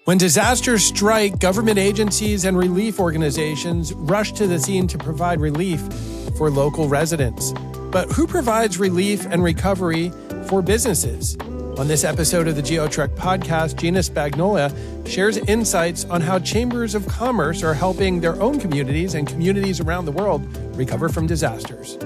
When disasters strike, government agencies and relief organizations rush to the scene to provide relief for local residents. But who provides relief and recovery for businesses? On this episode of the GeoTrek podcast, Gina Spagnola shares insights on how chambers of commerce are helping their own communities and communities around the world recover from disasters.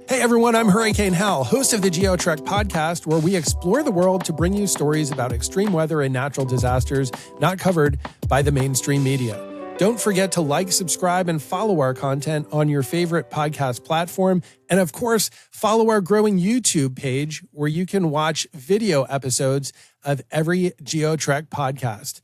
Hey everyone, I'm Hurricane Hal, host of the GeoTrek podcast, where we explore the world to bring you stories about extreme weather and natural disasters not covered by the mainstream media. Don't forget to like, subscribe, and follow our content on your favorite podcast platform. And of course, follow our growing YouTube page where you can watch video episodes of every GeoTrek podcast.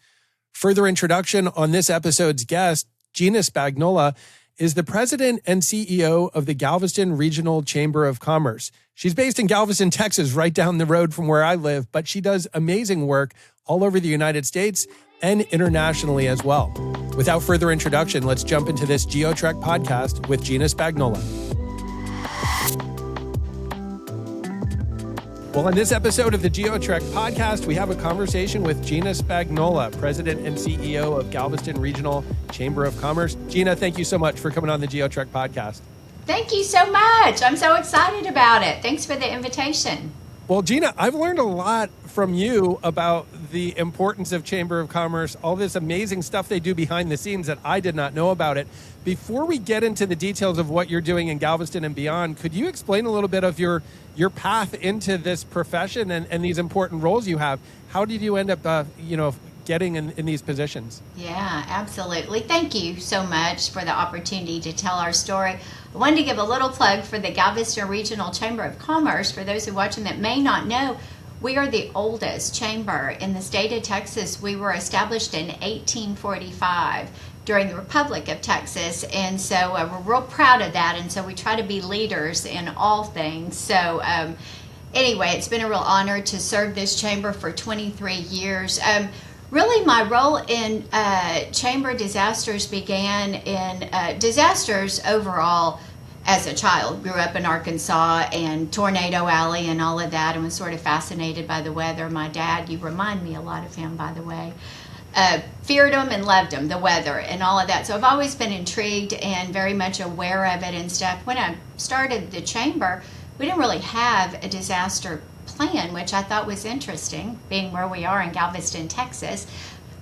Further introduction on this episode's guest, Gina Spagnola, is the president and CEO of the Galveston Regional Chamber of Commerce. She's based in Galveston, Texas, right down the road from where I live, but she does amazing work all over the United States and internationally as well. Without further introduction, let's jump into this GeoTrek podcast with Gina Spagnola. Well, in this episode of the GeoTrek podcast, we have a conversation with Gina Spagnola, President and CEO of Galveston Regional Chamber of Commerce. Gina, thank you so much for coming on the GeoTrek podcast. Thank you so much. I'm so excited about it. Thanks for the invitation. Well, Gina, I've learned a lot from you about the importance of Chamber of Commerce, all this amazing stuff they do behind the scenes that I did not know about it. Before we get into the details of what you're doing in Galveston and beyond, could you explain a little bit of your path into this profession and these important roles you have? How did you end up, getting in these positions? Yeah, absolutely. Thank you so much for the opportunity to tell our story. I wanted to give a little plug for the Galveston Regional Chamber of Commerce. For those who are watching that may not know, we are the oldest chamber in the state of Texas. We were established in 1845 during the Republic of Texas, and so we're real proud of that, and so we try to be leaders in all things. So anyway, it's been a real honor to serve this chamber for 23 years. Really, my role in chamber disasters began in disasters overall as a child. Grew up in Arkansas and Tornado Alley and all of that, and was sort of fascinated by the weather. My dad, you remind me a lot of him, by the way, feared him and loved him, the weather and all of that. So I've always been intrigued and very much aware of it and stuff. When I started the chamber, we didn't really have a disaster plan, which I thought was interesting, being where we are in Galveston, Texas.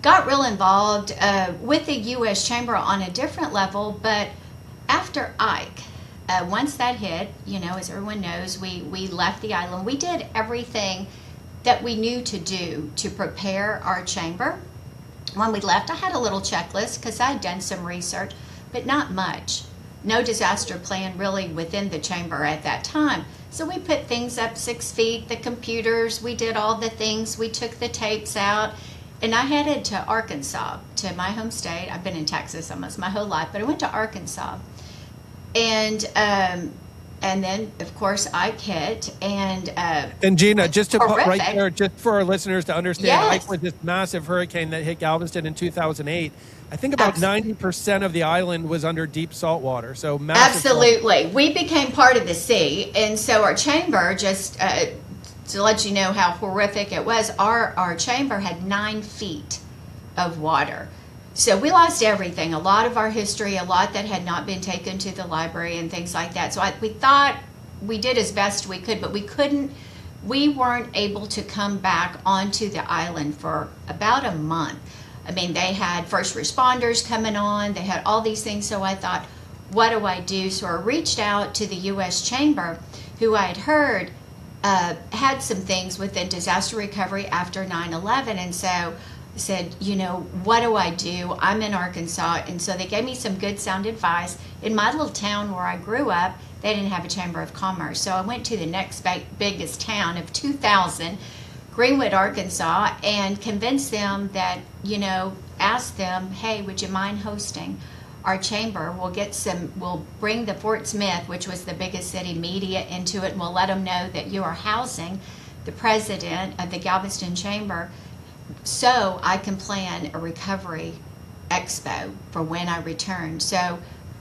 Got real involved with the U.S. Chamber on a different level, but after Ike, once that hit, as everyone knows, we left the island. We did everything that we knew to do to prepare our chamber. When we left, I had a little checklist because I had done some research, but not much. No disaster plan really within the chamber at that time. So we put things up 6 feet, the computers, we did all the things, we took the tapes out, and I headed to Arkansas, to my home state. I've been in Texas almost my whole life, but I went to Arkansas. And then, of course, Ike hit, and Gina, just to put right there, just for our listeners to understand, yes. Ike was this massive hurricane that hit Galveston in 2008. I think about 90% of the island was under deep salt water, so massive. Absolutely. We became part of the sea, and so our chamber, just to let you know how horrific it was, our chamber had 9 feet of water. So we lost everything, a lot of our history, a lot that had not been taken to the library and things like that. So we thought we did as best we could, but we weren't able to come back onto the island for about a month. I mean, they had first responders coming on, they had all these things, so I thought, what do I do? So I reached out to the U.S. Chamber, who I had heard had some things within disaster recovery after 9/11, and so said, what do I do? I'm in Arkansas. And so they gave me some good sound advice. In my little town where I grew up, they didn't have a Chamber of Commerce. So I went to the next biggest town of 2,000, Greenwood, Arkansas, and convinced them that, asked them, hey, would you mind hosting our chamber? We'll bring the Fort Smith, which was the biggest city, media into it, and we'll let them know that you are housing the president of the Galveston Chamber, so I can plan a recovery expo for when I return. So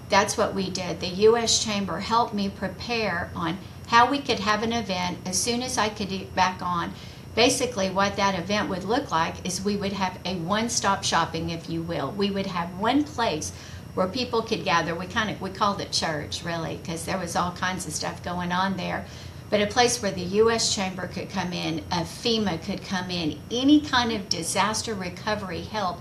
that's what we did. The U.S. Chamber helped me prepare on how we could have an event as soon as I could get back on, basically what that event would look like is we would have a one-stop shopping, if you will. We would have one place where people could gather. We called it church, really, because there was all kinds of stuff going on there. But a place where the U.S. Chamber could come in, a FEMA could come in, any kind of disaster recovery help.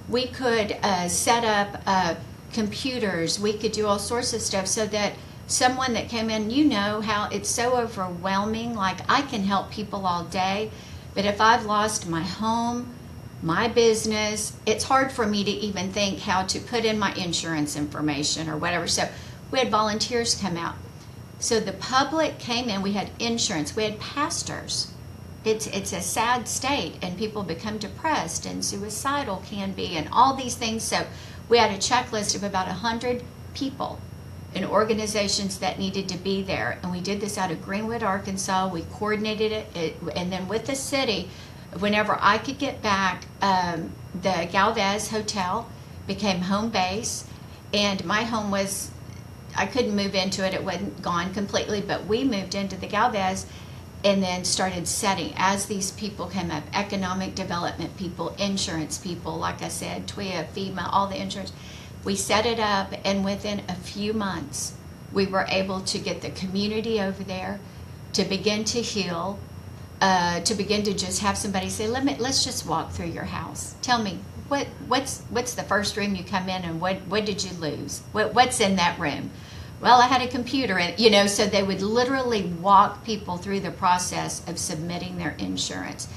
We could set up computers. We could do all sorts of stuff so that someone that came in, you know how it's so overwhelming. Like, I can help people all day, but if I've lost my home, my business, it's hard for me to even think how to put in my insurance information or whatever. So we had volunteers come out. So the public came in, we had insurance, we had pastors. It's a sad state, and people become depressed and suicidal can be, and all these things. So we had a checklist of about 100 people and organizations that needed to be there. And we did this out of Greenwood, Arkansas. We coordinated it, and then with the city, whenever I could get back, the Galvez Hotel became home base, and my home was, I couldn't move into it. It wasn't gone completely, but we moved into the Galvez and then started setting, as these people came up, economic development people, insurance people, like I said, TWIA, FEMA, all the insurance. We set it up, and within a few months, we were able to get the community over there to begin to heal, to begin to just have somebody say, let's just walk through your house. Tell me, what's the first room you come in, and what did you lose? What's in that room? Well, I had a computer, and so they would literally walk people through the process of submitting their insurance.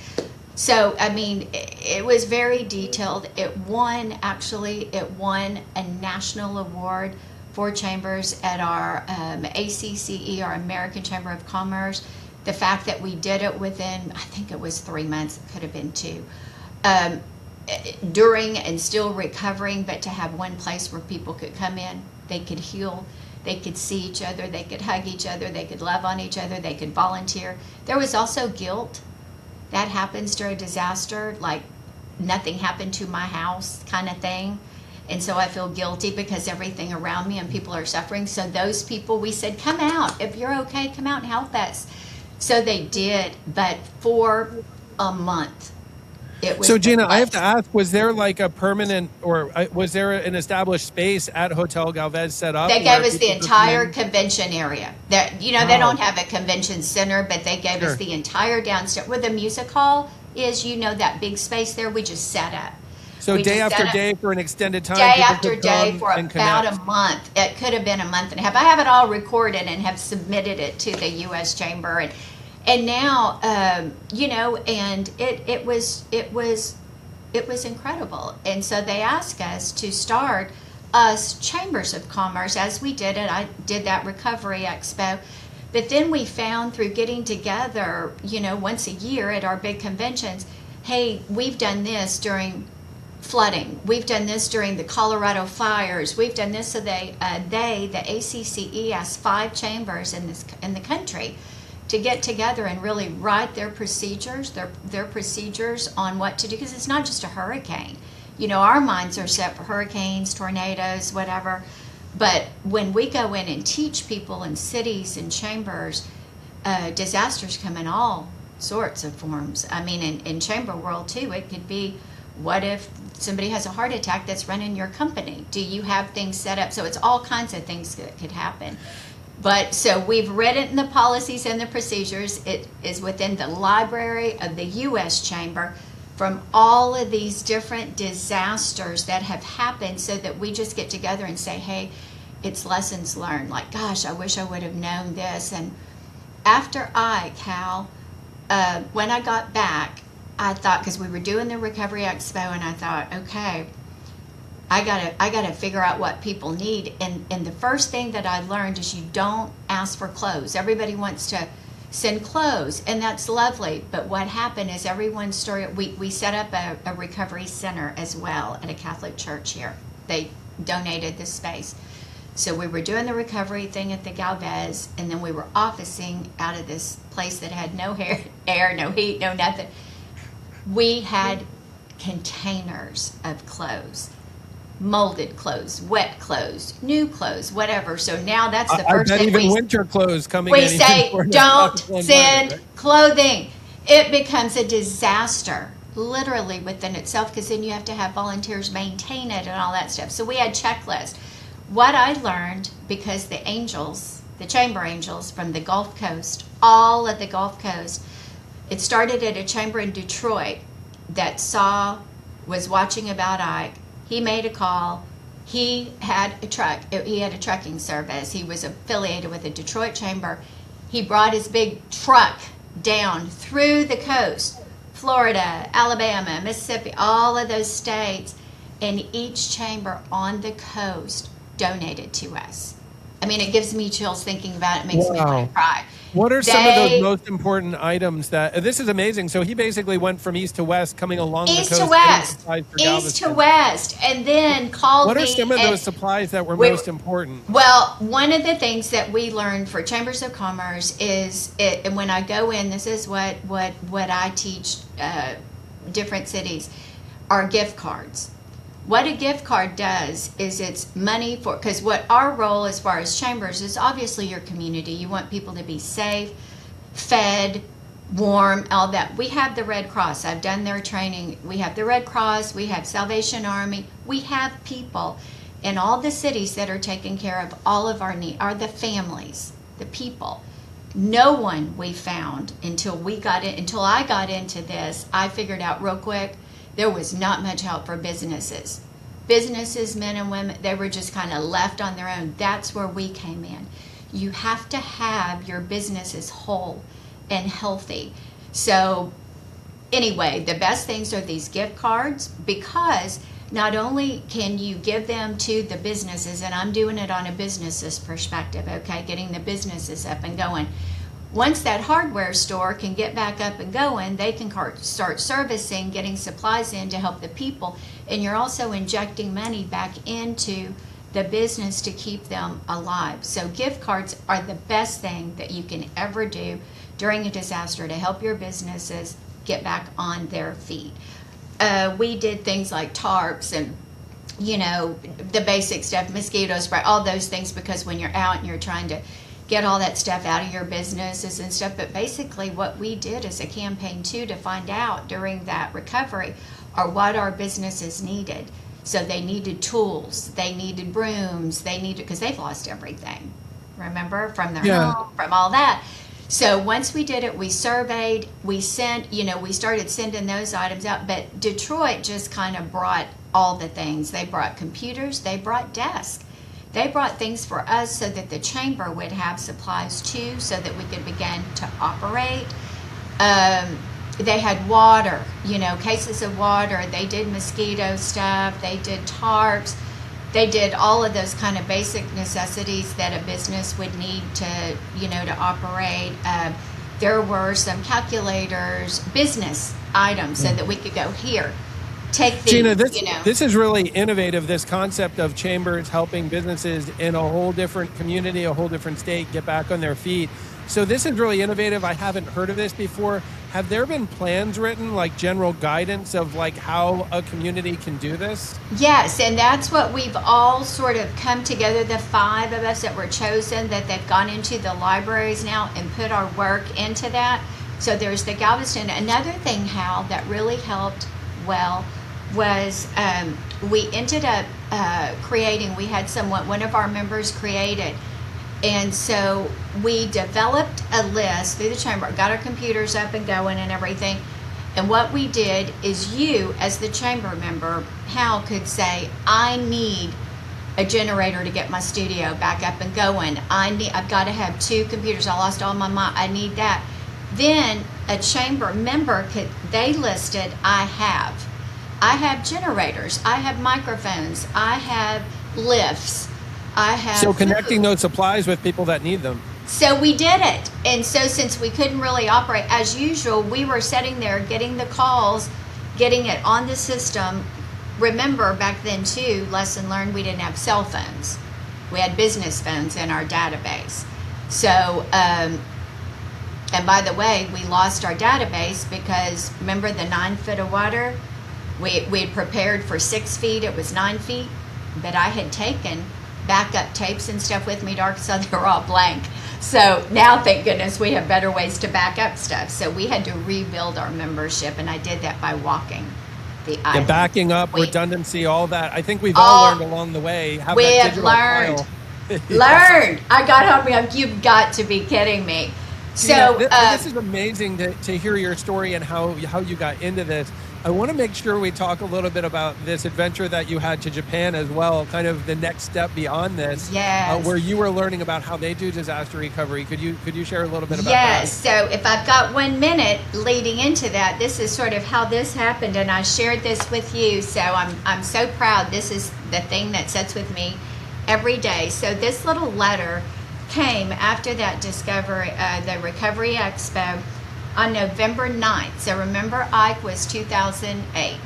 So, I mean, it was very detailed. It won a national award for chambers at our ACCE, our American Chamber of Commerce. The fact that we did it within, I think it was 3 months, it could have been 2, during and still recovering, but to have one place where people could come in, they could heal, they could see each other, they could hug each other, they could love on each other, they could volunteer. There was also guilt. That happens during a disaster, like nothing happened to my house kind of thing. And so I feel guilty because everything around me and people are suffering. So those people, we said, come out. If you're okay, come out and help us. So they did, but for a month. So Gina, I have to ask, was there like a permanent, or was there an established space at Hotel Galvez set up? They gave us the entire convention area. They don't have a convention center, but they gave us the entire downstairs. Where the music hall is, that big space there, we just set up. So day after day for an extended time? Day after day for about a month. It could have been a month and a half. I have it all recorded and have submitted it to the U.S. Chamber. And now, and it was incredible. And so they asked us to start us chambers of commerce, as we did it. I did that recovery expo. But then we found through getting together, once a year at our big conventions, hey, we've done this during flooding. We've done this during the Colorado fires. We've done this. So the ACCE, asked 5 chambers in the country to get together and really write their procedures, their procedures on what to do, because it's not just a hurricane. Our minds are set for hurricanes, tornadoes, whatever. But when we go in and teach people in cities and chambers, disasters come in all sorts of forms. I mean, in chamber world too, it could be, what if somebody has a heart attack that's running your company? Do you have things set up? So it's all kinds of things that could happen. But so we've written the policies and the procedures. It is within the library of the U.S. Chamber from all of these different disasters that have happened, so that we just get together and say, hey, it's lessons learned. Like, gosh, I wish I would have known this. And after Ike, Hal, when I got back, I thought, because we were doing the Recovery Expo, and I thought, okay, I gotta figure out what people need. And the first thing that I learned is you don't ask for clothes. Everybody wants to send clothes, and that's lovely. But what happened is everyone started, we set up a recovery center as well at a Catholic church here. They donated the space. So we were doing the recovery thing at the Galvez, and then we were officing out of this place that had no air, no heat, no nothing. We had containers of clothes. Molded clothes, wet clothes, new clothes, whatever. So now that's the first thing even winter clothes coming we in. say, don't send clothing. it becomes a disaster literally within itself, because then you have to have volunteers maintain it and all that stuff. So we had checklists. What I learned, because the angels, the chamber angels from the Gulf Coast, all of the Gulf Coast, it started at a chamber in Detroit that was watching about Ike. He made a call. He had a trucking service. He was affiliated with the Detroit chamber. He brought his big truck down through the coast, Florida, Alabama, Mississippi, all of those states, and each chamber on the coast donated to us. I mean, it gives me chills thinking about it. It makes me want to cry. What are some of those most important items this is amazing. So he basically went from east to west, coming along the coast. East to west, and then called me. What are some of those supplies that were most important? Well, one of the things that we learned for Chambers of Commerce is, and when I go in, this is what I teach different cities, are gift cards. What a gift card does is it's money for, because what our role as far as chambers is obviously your community. You want people to be safe, fed, warm, all that. We have the Red Cross. I've done their training. We have the Red Cross. We have Salvation Army. We have people in all the cities that are taking care of all of our needs, are the families, the people. No one we found until I got into this, I figured out real quick, there was not much help for businesses. Businesses, men and women, they were just kind of left on their own. That's where we came in. You have to have your businesses whole and healthy. So anyway, the best things are these gift cards, because not only can you give them to the businesses, and I'm doing it on a business's perspective, okay, getting the businesses up and going. Once that hardware store can get back up and going, they can start servicing, getting supplies in to help the people, and you're also injecting money back into the business to keep them alive. So gift cards are the best thing that you can ever do during a disaster to help your businesses get back on their feet. We did things like tarps and, the basic stuff, mosquito spray, all those things, because when you're out and you're trying to get all that stuff out of your businesses and stuff. But basically what we did as a campaign too, to find out during that recovery, are what our businesses needed. So they needed tools, they needed brooms, because they've lost everything, remember, from their home, from all that. So once we did it, we surveyed, we sent, we started sending those items out. But Detroit just kind of brought all the things. They brought computers, they brought desks. They brought things for us so that the chamber would have supplies too, so that we could begin to operate. They had water, cases of water. They did mosquito stuff. They did tarps. They did all of those kind of basic necessities that a business would need to, to operate. There were some calculators, business items, so that we could go here. Gina, this is really innovative, this concept of chambers helping businesses in a whole different community, a whole different state, get back on their feet. So this is really innovative. I haven't heard of this before. Have there been plans written, like general guidance of like how a community can do this? Yes, and that's what we've all sort of come together, the 5 of us that were chosen, that they've gone into the libraries now and put our work into that. So there's the Galveston. Another thing, Hal, that really helped well was we ended up creating, we had one of our members created, and so we developed a list through the chamber, got our computers up and going and everything, and what we did is, you as the chamber member, Hal, could say, I need a generator to get my studio back up and going. I've got to have 2 computers, I lost all my mind, I need that. Then a chamber member they listed, I have generators, I have microphones, I have lifts, I have So connecting those supplies with people that need them. So we did it. And so since we couldn't really operate as usual, we were sitting there getting the calls, getting it on the system. Remember back then too, lesson learned, we didn't have cell phones. We had business phones in our database. So, and by the way, we lost our database because remember the 9 foot of water? We had prepared for 6 feet, it was 9 feet, but I had taken backup tapes and stuff with me to Arkansas, they were all blank. So now, thank goodness, we have better ways to back up stuff. So we had to rebuild our membership, and I did that by walking the island. And backing up, redundancy, all that. I think we've all learned along the way. We have learned. Learned. I got home. You've got to be kidding me. So this is amazing to hear your story and how you got into this. I want to make sure we talk a little bit about this adventure that you had to Japan as well, kind of the next step beyond this, where you were learning about how they do disaster recovery. Could you share a little bit about that? Yes. So if I've got 1 minute leading into that, this is sort of how this happened, and I shared this with you. So I'm so proud. This is the thing that sits with me every day. So this little letter came after that the Recovery Expo on November 9th. So remember, Ike was 2008.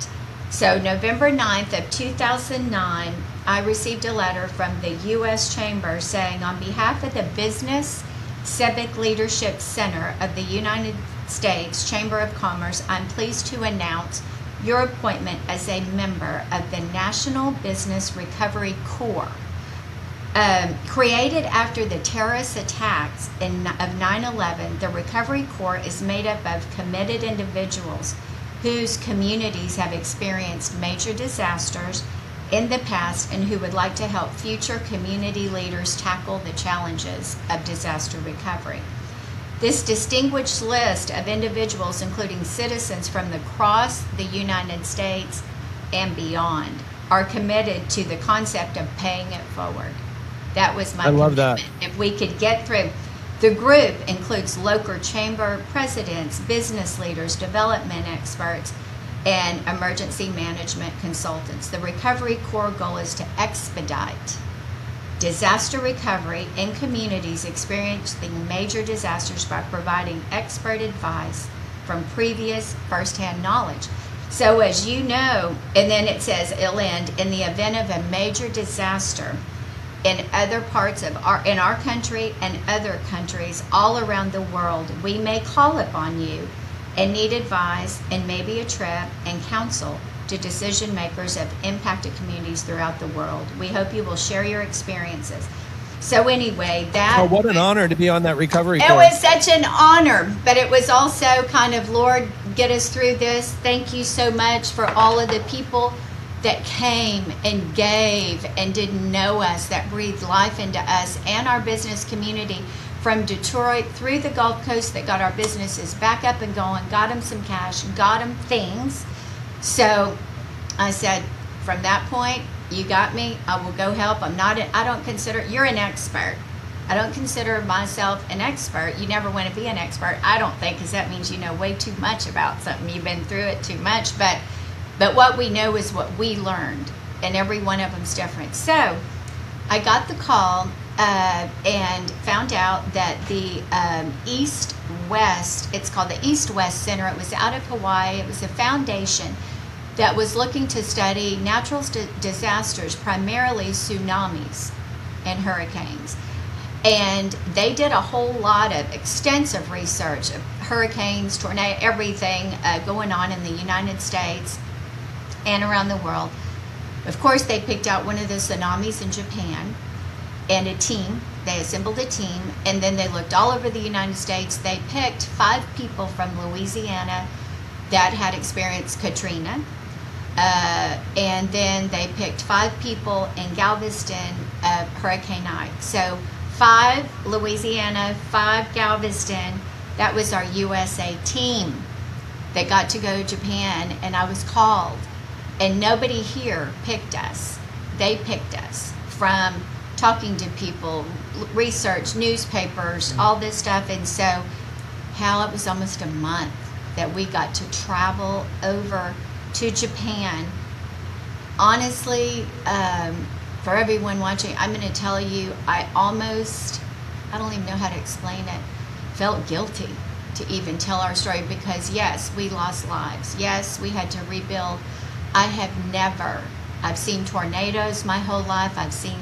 So November 9th of 2009, I received a letter from the U.S. Chamber saying, on behalf of the Business Civic Leadership Center of the United States Chamber of Commerce, I'm pleased to announce your appointment as a member of the National Business Recovery Corps. Created after the terrorist attacks of 9/11, the Recovery Corps is made up of committed individuals whose communities have experienced major disasters in the past and who would like to help future community leaders tackle the challenges of disaster recovery. This distinguished list of individuals, including citizens from across the United States and beyond, are committed to the concept of paying it forward. That was my commitment. That. If we could get through. The group includes local chamber presidents, business leaders, development experts, and emergency management consultants. The Recovery Corps goal is to expedite disaster recovery in communities experiencing major disasters by providing expert advice from previous firsthand knowledge. So as you know, and then it says it'll end in the event of a major disaster in other parts of our country and other countries all around the world, we may call upon you and need advice and maybe a trip and counsel to decision makers of impacted communities throughout the world. We hope you will share your experiences. So anyway, what an honor to be on that recovery course. It was such an honor, but it was also kind of, Lord, get us through this. Thank you so much for all of the people that came and gave and didn't know us, that breathed life into us and our business community from Detroit through the Gulf Coast, that got our businesses back up and going, got them some cash, got them things. So I said, from that point, you got me, I will go help. I don't consider, you're an expert. I don't consider myself an expert. You never want to be an expert, I don't think, because that means you know way too much about something. You've been through it too much, but what we know is what we learned, and every one of them's different. So I got the call and found out that the East-West, it's called the East-West Center. It was out of Hawaii. It was a foundation that was looking to study natural disasters, primarily tsunamis and hurricanes. And they did a whole lot of extensive research of hurricanes, tornadoes, everything going on in the United States and around the world. Of course, they picked out one of the tsunamis in Japan and a team. They assembled a team, and then they looked all over the United States. They picked 5 people from Louisiana that had experienced Katrina. And then they picked 5 people in Galveston of Hurricane Ike. So 5 Louisiana, 5 Galveston. That was our USA team that got to go to Japan, and I was called. And nobody here picked us. They picked us from talking to people, research, newspapers, all this stuff. And so, Hal, it was almost a month that we got to travel over to Japan. Honestly, for everyone watching, I'm going to tell you, I don't even know how to explain it, felt guilty to even tell our story, because yes, we lost lives. Yes, we had to rebuild. I've seen tornadoes my whole life. I've seen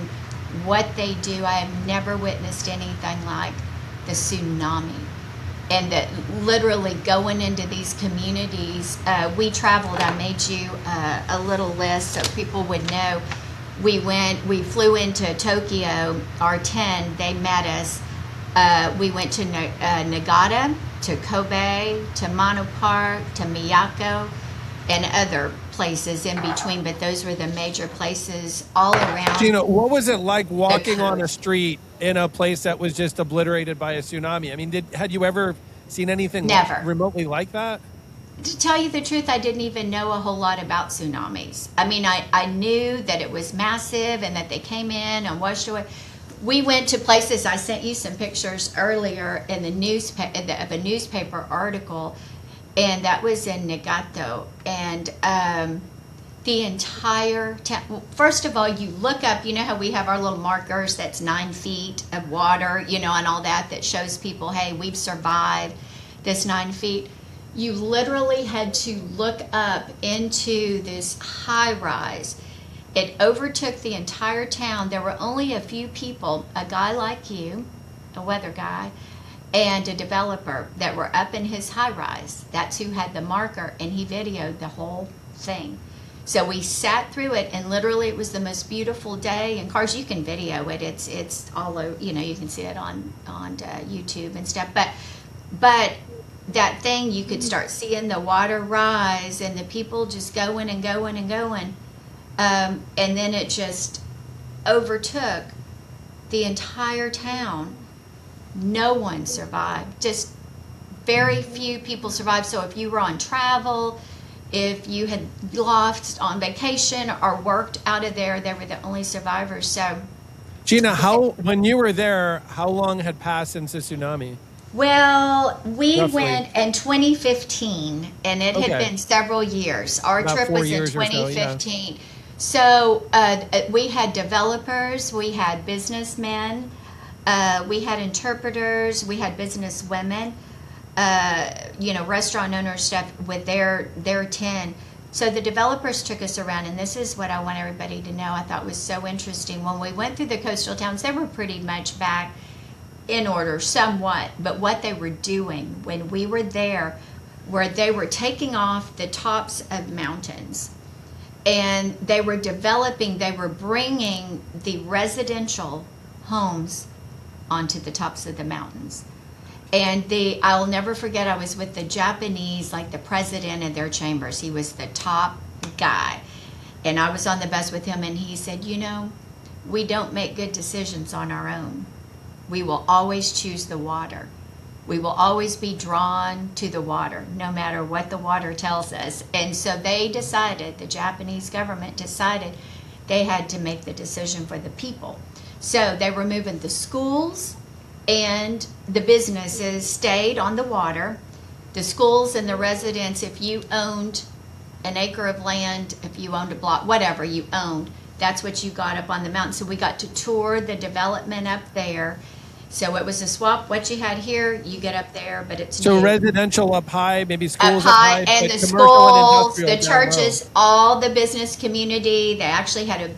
what they do. I have never witnessed anything like the tsunami. And that literally going into these communities, we traveled. I made you a little list so people would know. We flew into Tokyo, our 10, they met us. We went to Nagata, to Kobe, to Mono Park, to Miyako, and other places in between, but those were the major places all around. Gina, what was it like walking on a street in a place that was just obliterated by a tsunami? I mean, had you ever seen anything Never. remotely like that? To tell you the truth, I didn't even know a whole lot about tsunamis. I mean, I knew that it was massive and that they came in and washed away. We went to places. I sent you some pictures earlier in the of a newspaper article, and that was in Nagato. And the entire town, first of all, you look up, you know how we have our little markers that's 9 feet of water, you know, and all that shows people, hey, we've survived this 9 feet. You literally had to look up into this high rise. It overtook the entire town. There were only a few people, a guy like you, a weather guy, and a developer that were up in his high rise. That's who had the marker, and he videoed the whole thing. So we sat through it, and literally it was the most beautiful day. And of course, you can video it. It's all over, you know, you can see it on YouTube and stuff. But that thing, you could start seeing the water rise and the people just going and going and going. And then it just overtook the entire town. No one survived. Just very few people survived. So if you were on travel, if you had lost on vacation or worked out of there, they were the only survivors. So, Gina, when you were there, how long had passed since the tsunami? Well, we Roughly. went in 2015, and it had been several years. Our About trip 4 was in years or so, 2015. So we had developers, we had businessmen, we had interpreters, we had business women, you know, restaurant owners, stuff with their tin. So the developers took us around, and this is what I want everybody to know. I thought was so interesting. When we went through the coastal towns, they were pretty much back in order somewhat, but what they were doing when we were there, where they were taking off the tops of mountains, and they were bringing the residential homes onto the tops of the mountains. And I'll never forget, I was with the Japanese, like the president of their chambers. He was the top guy. And I was on the bus with him, and he said, you know, we don't make good decisions on our own. We will always choose the water. We will always be drawn to the water, no matter what the water tells us. And so they decided, the Japanese government decided, they had to make the decision for the people. So they were moving the schools, and the businesses stayed on the water. The schools and the residents, if you owned an acre of land, if you owned a block, whatever you owned, that's what you got up on the mountain. So we got to tour the development up there. So it was a swap. What you had here, you get up there, but it's So new. Residential up high, maybe schools up high, high, and but the commercial and schools, the industrial down low. churches, all the business community. They actually had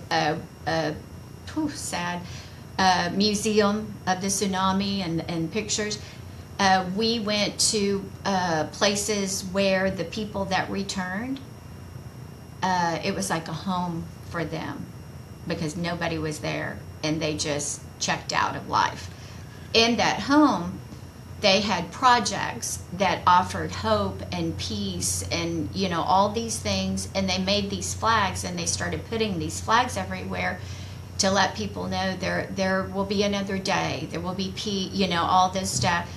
a sad museum of the tsunami and pictures. We went to places where the people that returned, it was like a home for them because nobody was there, and they just checked out of life. In that home, they had projects that offered hope and peace and, you know, all these things, and they made these flags, and they started putting these flags everywhere to let people know there will be another day, there will be peace, you know, all this stuff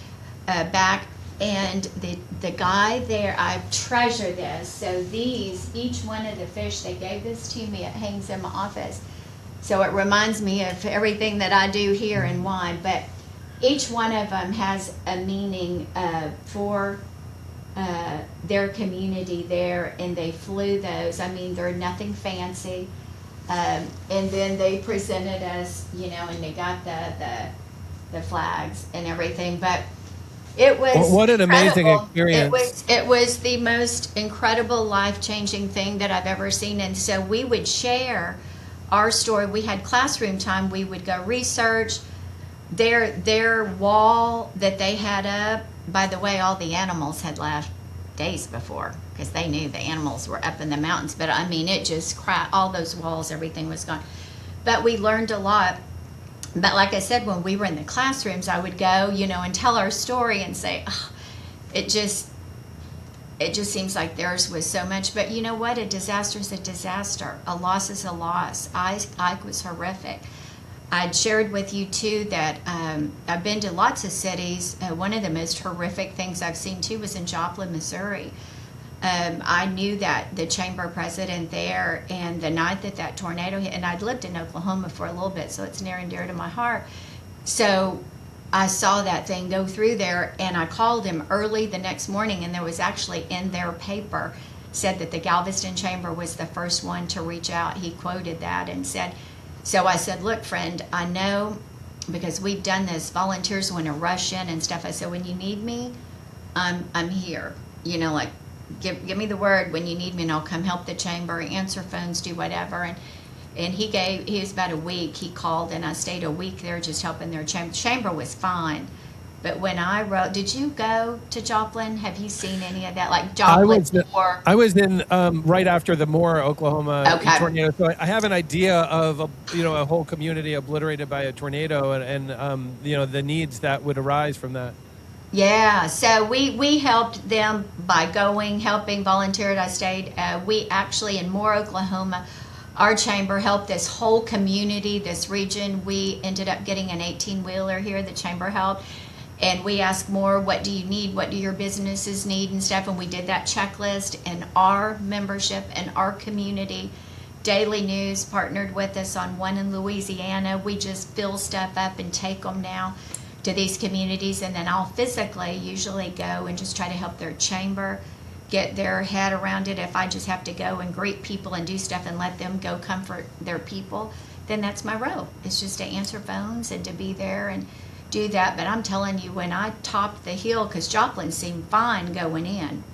back. And the guy there, I treasure this. So each one of the fish, they gave this to me, it hangs in my office. So it reminds me of everything that I do here and why. But each one of them has a meaning for their community there, and they flew those. I mean, they're nothing fancy. And then they presented us, you know, and they got the flags and everything. But it was what an amazing incredible. experience. It was the most incredible, life-changing thing that I've ever seen. And so we would share our story. We had classroom time. We would go research their wall that they had up. By the way, all the animals had left days before because they knew the animals were up in the mountains. But I mean, it just cracked. All those walls, everything was gone. But we learned a lot. But like I said, when we were in the classrooms, I would go, and tell our story and say, oh, it just seems like theirs was so much. But you know what? A disaster is a disaster. A loss is a loss. Ike was horrific. I'd shared with you too that I've been to lots of cities. One of the most horrific things I've seen too was in Joplin, Missouri. I knew that the chamber president there, and the night that tornado hit, and I'd lived in Oklahoma for a little bit, so it's near and dear to my heart. So I saw that thing go through there, and I called him early the next morning, and there was actually in their paper said that the Galveston chamber was the first one to reach out. He quoted that and said, so I said, look, friend, I know because we've done this, volunteers want to rush in and stuff. I said, when you need me, I'm here. Like, give me the word when you need me, and I'll come help the chamber, answer phones, do whatever. And he was about a week. He called, and I stayed a week there just helping their chamber. Chamber was fine. But when I wrote, did you go to Joplin? Have you seen any of that? Like Joplin before? I was in right after the Moore, Oklahoma tornado. So I have an idea of a whole community obliterated by a tornado, and the needs that would arise from that. Yeah, so we helped them by helping, volunteered. I stayed. We actually, in Moore, Oklahoma, our chamber helped this whole community, this region. We ended up getting an 18-wheeler here. The chamber helped. And we asked Moore, what do you need? What do your businesses need and stuff? And we did that checklist. And our membership and our community, Daily News partnered with us on one in Louisiana. We just fill stuff up and take them now to these communities, and then I'll physically usually go and just try to help their chamber get their head around it. If I just have to go and greet people and do stuff and let them go comfort their people, then that's my role. It's just to answer phones and to be there and do that. But I'm telling you, when I topped the hill, because Joplin seemed fine going in,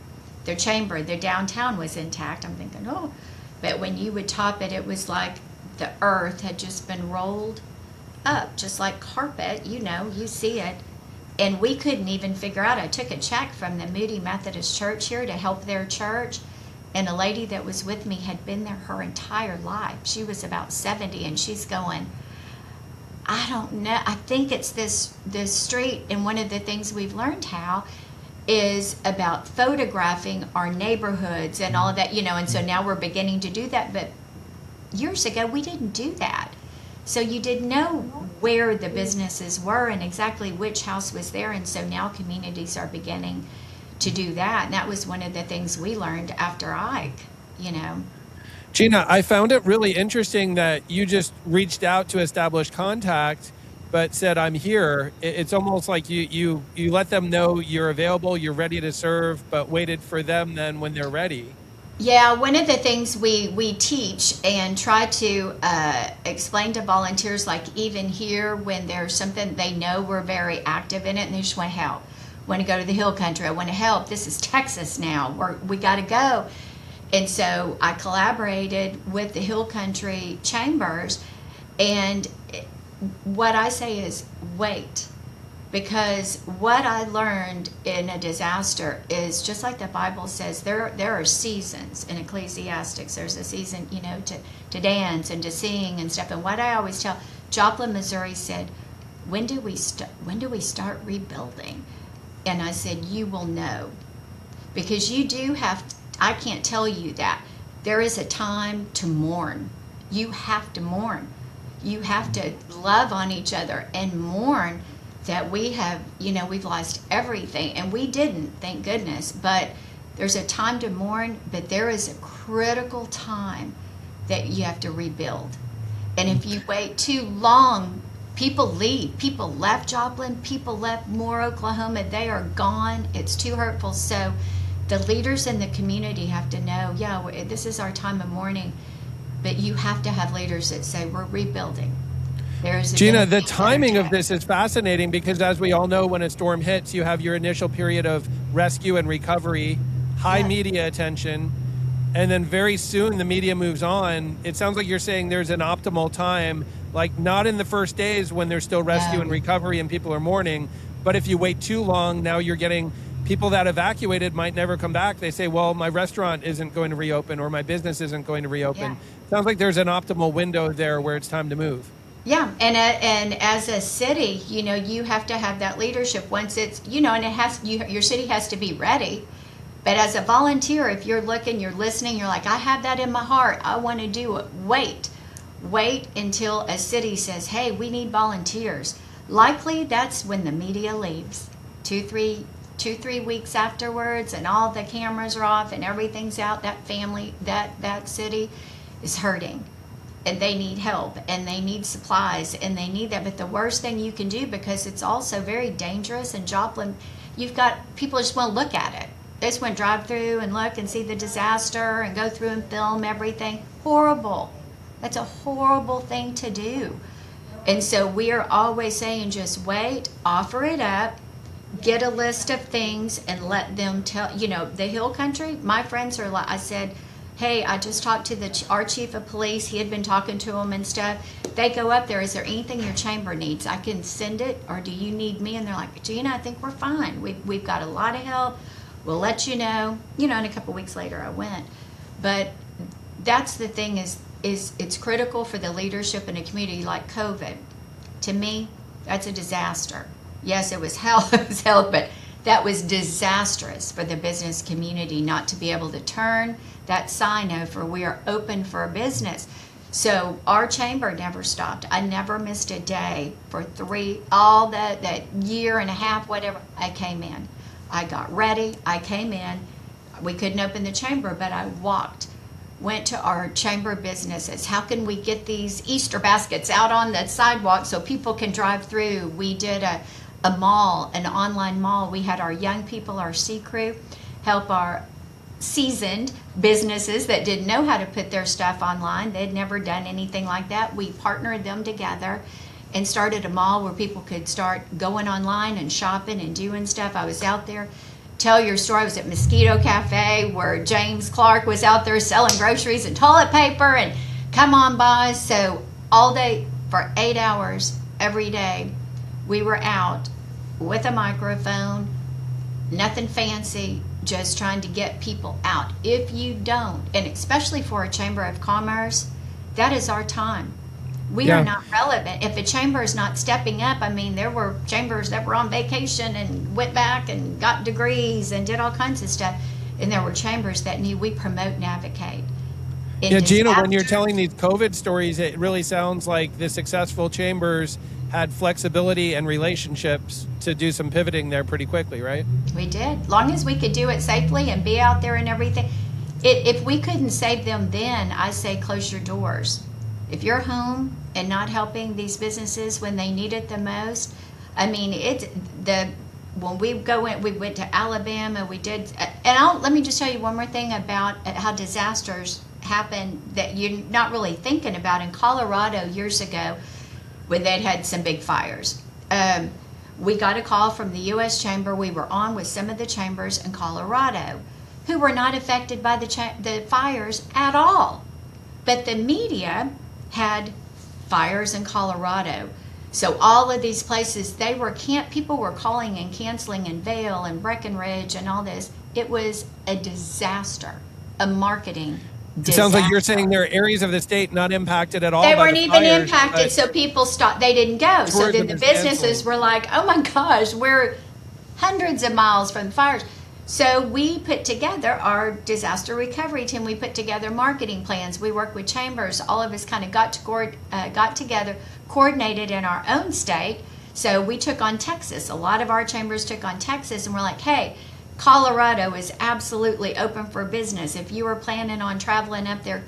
their chamber, their downtown was intact. I'm thinking, oh, but when you would top it, it was like the earth had just been rolled up, just like carpet, you see it. And we couldn't even figure out. I took a check from the Moody Methodist Church here to help their church, and a lady that was with me had been there her entire life. She was about 70, and she's going, I don't know, I think it's this street. And one of the things we've learned how is about photographing our neighborhoods and all of that, and so now we're beginning to do that. But years ago we didn't do that. So you didn't know where the businesses were and exactly which house was there. And so now communities are beginning to do that. And that was one of the things we learned after Ike, Gina, I found it really interesting that you just reached out to establish contact, but said, I'm here. It's almost like you let them know you're available, you're ready to serve, but waited for them then when they're ready. Yeah, one of the things we teach and try to explain to volunteers, like even here when there's something they know we're very active in it and they just want to help, want to go to the hill country, I want to help, this is Texas now, we got to go. And so I collaborated with the hill country chambers, and what I say is wait. Because what I learned in a disaster is just like the Bible says, there are seasons in Ecclesiastics. There's a season, to dance and to sing and stuff. And what I always tell, Joplin, Missouri said, when do we start rebuilding? And I said, you will know. Because you do have to, I can't tell you that. There is a time to mourn. You have to mourn. You have to love on each other and mourn that we have, we've lost everything, and we didn't, thank goodness, but there's a time to mourn, but there is a critical time that you have to rebuild. And if you wait too long, people leave. People left Joplin, people left Moore, Oklahoma, they are gone. It's too hurtful. So the leaders in the community have to know, this is our time of mourning, but you have to have leaders that say, we're rebuilding. Gina, the timing of this is fascinating because, as we all know, when a storm hits, you have your initial period of rescue and recovery, high media attention, and then very soon the media moves on. It sounds like you're saying there's an optimal time, like not in the first days when there's still rescue and recovery and people are mourning, but if you wait too long, now you're getting people that evacuated might never come back. They say, well, my restaurant isn't going to reopen or my business isn't going to reopen. Sounds like there's an optimal window there where it's time to move. Yeah, and as a city, you have to have that leadership once it's, and it has your city has to be ready. But as a volunteer, if you're looking, you're listening, you're like, I have that in my heart, I want to do it. Wait until a city says, hey, we need volunteers. Likely that's when the media leaves. 2-3 weeks afterwards, and all the cameras are off and everything's out. That family, that city is hurting. And they need help, and they need supplies, and they need that. But the worst thing you can do, because it's also very dangerous, and Joplin, you've got people just want to look at it. They just want to drive through and look and see the disaster and go through and film everything. Horrible. That's a horrible thing to do. And so we are always saying, just wait, offer it up, get a list of things, and let them tell. The Hill Country, my friends are like, I said, hey, I just talked to our chief of police. He had been talking to them and stuff. They go up there. Is there anything your chamber needs? I can send it, or do you need me? And they're like, Gina, I think we're fine. We've got a lot of help. We'll let you know. And a couple weeks later I went. But that's the thing is it's critical for the leadership in a community like COVID. To me, that's a disaster. Yes, it was hell, but that was disastrous for the business community not to be able to turn that sign over, we are open for business. So our chamber never stopped. I never missed a day for all that year and a half, whatever. I came in. I got ready. I came in. We couldn't open the chamber, but I went to our chamber businesses. How can we get these Easter baskets out on the sidewalk so people can drive through? We did a mall, an online mall. We had our young people, our C crew, help our seasoned businesses that didn't know how to put their stuff online. They'd never done anything like that. We partnered them together and started a mall where people could start going online and shopping and doing stuff. I was out there. Tell your story. I was at Mosquito Cafe where James Clark was out there selling groceries and toilet paper, and come on by. So all day for 8 hours every day, we were out with a microphone, nothing fancy, just trying to get people out. If you don't, and especially for a Chamber of Commerce, that is our time. We are not relevant. If a chamber is not stepping up, there were chambers that were on vacation and went back and got degrees and did all kinds of stuff. And there were chambers that knew we promote and advocate. Gina, when you're telling these COVID stories, it really sounds like the successful chambers had flexibility and relationships to do some pivoting there pretty quickly, right? We did. Long as we could do it safely and be out there and everything. If we couldn't save them then, I say close your doors. If you're home and not helping these businesses when they need it the most, when we went to Alabama, we did, and let me just tell you one more thing about how disasters happen that you're not really thinking about. In Colorado years ago, when they'd had some big fires, we got a call from the U.S. Chamber. We were on with some of the chambers in Colorado who were not affected by the fires at all. But the media had fires in Colorado. So all of these places, people were calling and canceling in Vail and Breckenridge and all this. It was a disaster, a marketing disaster. It sounds like you're saying there are areas of the state not impacted at all. They weren't even impacted, so people stopped. They didn't go. So then the businesses were like, oh my gosh, we're hundreds of miles from the fires. So we put together our disaster recovery team. We put together marketing plans. We worked with chambers. All of us kind of got together, coordinated in our own state. So we took on Texas. A lot of our chambers took on Texas, and we're like, hey, Colorado is absolutely open for business. If you were planning on traveling up there,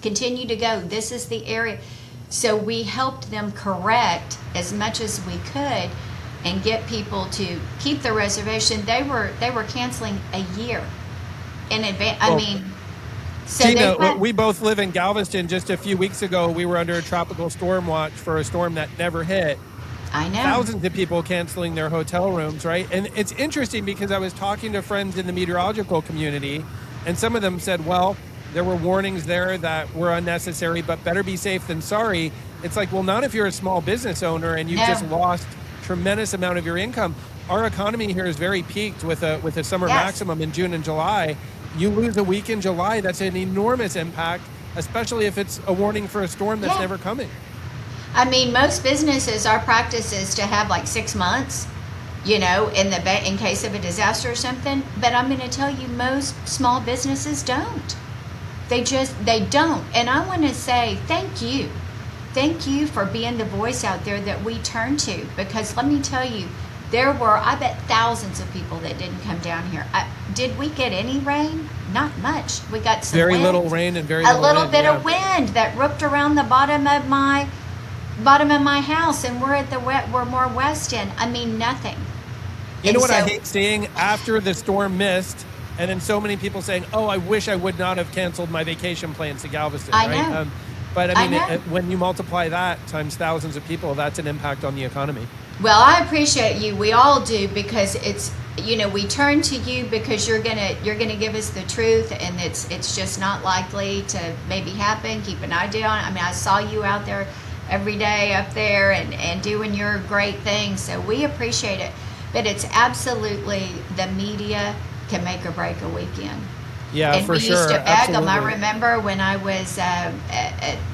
continue to go. This is the area. So we helped them correct as much as we could and get people to keep the reservation. They were canceling a year in advance. Gina, we both live in Galveston. Just a few weeks ago, we were under a tropical storm watch for a storm that never hit. I know. Thousands of people canceling their hotel rooms, right? And it's interesting because I was talking to friends in the meteorological community, and some of them said, well, there were warnings there that were unnecessary, but better be safe than sorry. It's like, well, not if you're a small business owner and you've just lost tremendous amount of your income. Our economy here is very peaked with a summer maximum in June and July. You lose a week in July, that's an enormous impact, especially if it's a warning for a storm that's never coming. I mean, most businesses, our practice is to have like 6 months, in case of a disaster or something. But I'm going to tell you, most small businesses don't. They don't. And I want to say thank you. Thank you for being the voice out there that we turn to. Because let me tell you, there were, I bet, thousands of people that didn't come down here. Did we get any rain? Not much. We got some very wind. Little rain and very little wind. A little bit yeah. of wind that ripped around the bottom of my house, and we're more west end. I mean, nothing. You know what I hate seeing after the storm missed, and then so many people saying, "Oh, I wish I would not have canceled my vacation plans to Galveston." I right? know. But I mean, when you multiply that times thousands of people, that's an impact on the economy. Well, I appreciate you. We all do, because it's, we turn to you because you're gonna give us the truth, and it's just not likely to maybe happen. Keep an eye on it. I mean, I saw you out there every day up there and doing your great thing, so we appreciate it. But it's absolutely, the media can make or break a weekend. Yeah, and for sure. we used to beg them. I Absolutely. remember when I was at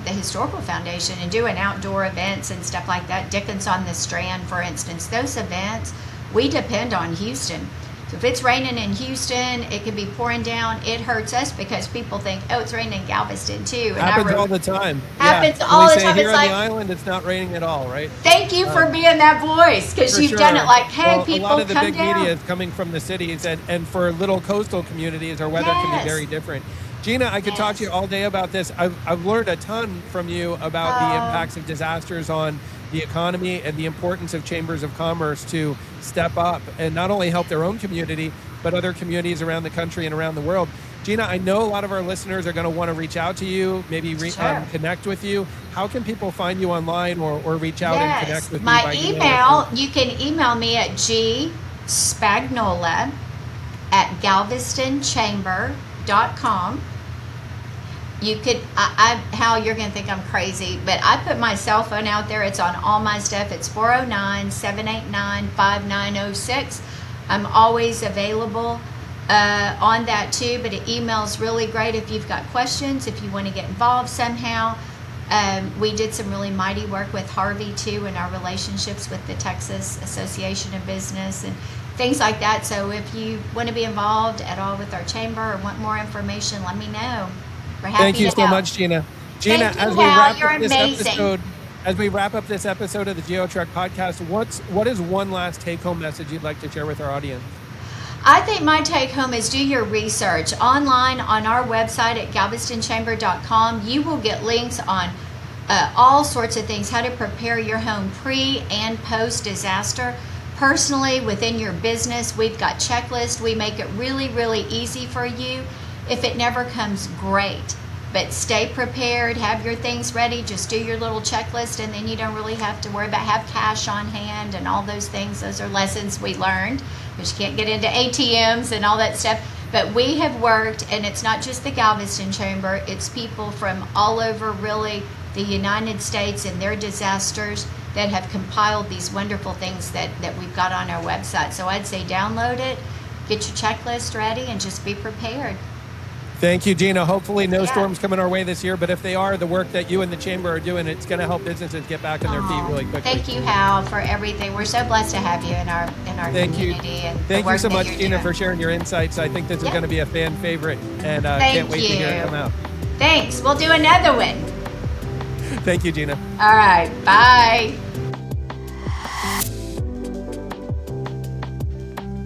the Historical Foundation and doing outdoor events and stuff like that, Dickens on the Strand, for instance, those events, we depend on Houston. So if it's raining in Houston, it could be pouring down. It hurts us because people think, oh, it's raining in Galveston too. And Happens all the time. Happens yeah. all the say time. Here It's on like, the island, it's not raining at all, right? Thank you for being that voice, because you've done it. Like, hey, well, people, a lot of the come big down. media is coming from the cities, and for little coastal communities, our weather can be very different. Gina, I could talk to you all day about this. I've learned a ton from you about the impacts of disasters on the economy and the importance of chambers of commerce to step up and not only help their own community, but other communities around the country and around the world. Gina, I know a lot of our listeners are going to want to reach out to you, maybe connect with you. How can people find you online or reach out and connect with you? My email, you can email me at gspagnola@galvestonchamber.com. You could, Hal, you're going to think I'm crazy, but I put my cell phone out there. It's on all my stuff. It's 409-789-5906. I'm always available on that too, but an email's really great if you've got questions, if you want to get involved somehow. We did some really mighty work with Harvey too in our relationships with the Texas Association of Business and things like that. So if you want to be involved at all with our chamber or want more information, let me know. We're happy Thank you to so help. much, Gina. Gina, Thank you, as we Hal. wrap You're up this amazing. episode, as we wrap up this episode of the GeoTrek podcast, what is one last take-home message you'd like to share with our audience? I think my take home is do your research online on our website at galvestonchamber.com. You will get links on all sorts of things, how to prepare your home pre and post disaster. Personally, within your business, we've got checklists. We make it really, really easy for you. If it never comes, great. But stay prepared, have your things ready, just do your little checklist, and then you don't really have to worry about have cash on hand and all those things. Those are lessons we learned, but you can't get into ATMs and all that stuff. But we have worked, and it's not just the Galveston Chamber, it's people from all over really the United States and their disasters that have compiled these wonderful things that we've got on our website. So I'd say download it, get your checklist ready, and just be prepared. Thank you, Gina. Hopefully no storms coming our way this year, but if they are, the work that you and the chamber are doing, it's going to help businesses get back on their feet really quickly. Thank you, Hal, for everything. We're so blessed to have you in our community. And Thank you so much, Gina, for sharing your insights. I think this is going to be a fan favorite, and can't wait to hear it come out. Thanks. We'll do another one. Thank you, Gina. All right. Bye.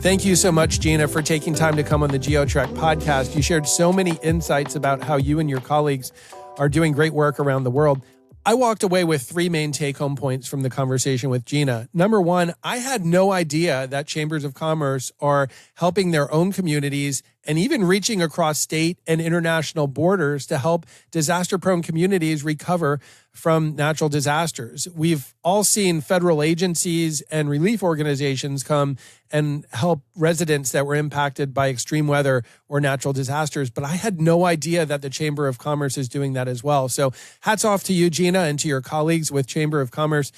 Thank you so much, Gina, for taking time to come on the GeoTrek podcast. You shared so many insights about how you and your colleagues are doing great work around the world. I walked away with 3 main take-home points from the conversation with Gina. Number 1, I had no idea that chambers of commerce are helping their own communities and even reaching across state and international borders to help disaster-prone communities recover from natural disasters. We've all seen federal agencies and relief organizations come and help residents that were impacted by extreme weather or natural disasters, but I had no idea that the Chamber of Commerce is doing that as well. So hats off to you, Gina, and to your colleagues with Chamber of Commerce,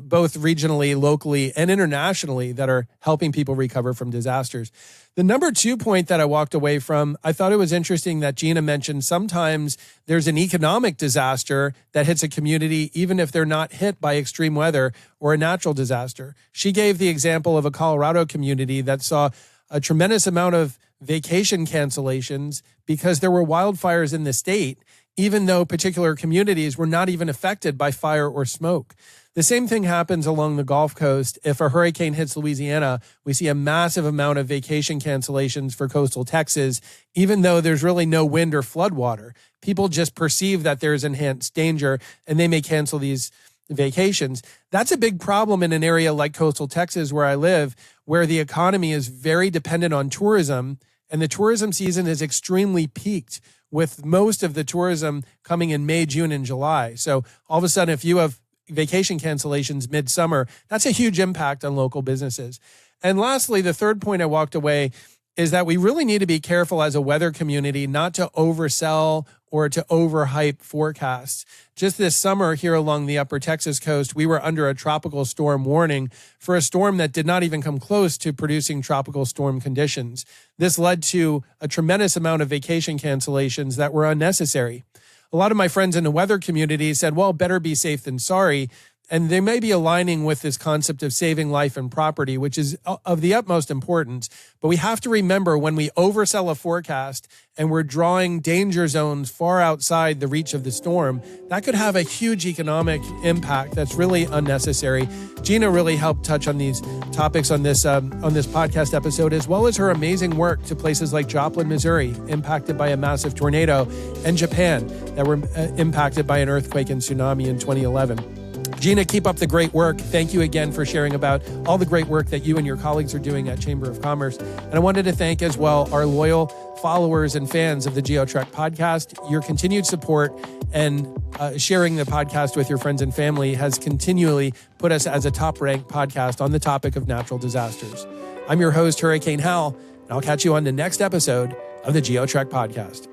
both regionally, locally, and internationally, that are helping people recover from disasters. The number 2 point that I walked away from, I thought it was interesting that Gina mentioned sometimes there's an economic disaster that hits a community, even if they're not hit by extreme weather or a natural disaster. She gave the example of a Colorado community that saw a tremendous amount of vacation cancellations because there were wildfires in the state, even though particular communities were not even affected by fire or smoke. The same thing happens along the Gulf Coast. If a hurricane hits Louisiana, we see a massive amount of vacation cancellations for coastal Texas, even though there's really no wind or floodwater. People just perceive that there's enhanced danger and they may cancel these vacations. That's a big problem in an area like coastal Texas where I live, where the economy is very dependent on tourism, and the tourism season is extremely peaked, with most of the tourism coming in May, June, and July. So all of a sudden, if you have vacation cancellations midsummer, that's a huge impact on local businesses. And lastly, the third point I walked away is that we really need to be careful as a weather community not to oversell or to overhype forecasts. Just this summer here along the upper Texas coast, we were under a tropical storm warning for a storm that did not even come close to producing tropical storm conditions. This led to a tremendous amount of vacation cancellations that were unnecessary. A lot of my friends in the weather community said, well, better be safe than sorry. And they may be aligning with this concept of saving life and property, which is of the utmost importance. But we have to remember when we oversell a forecast and we're drawing danger zones far outside the reach of the storm, that could have a huge economic impact that's really unnecessary. Gina really helped touch on these topics on this podcast episode, as well as her amazing work to places like Joplin, Missouri, impacted by a massive tornado, and Japan, that were impacted by an earthquake and tsunami in 2011. Gina, keep up the great work. Thank you again for sharing about all the great work that you and your colleagues are doing at Chamber of Commerce. And I wanted to thank as well our loyal followers and fans of the GeoTrek podcast. Your continued support and sharing the podcast with your friends and family has continually put us as a top-ranked podcast on the topic of natural disasters. I'm your host, Hurricane Hal, and I'll catch you on the next episode of the GeoTrek podcast.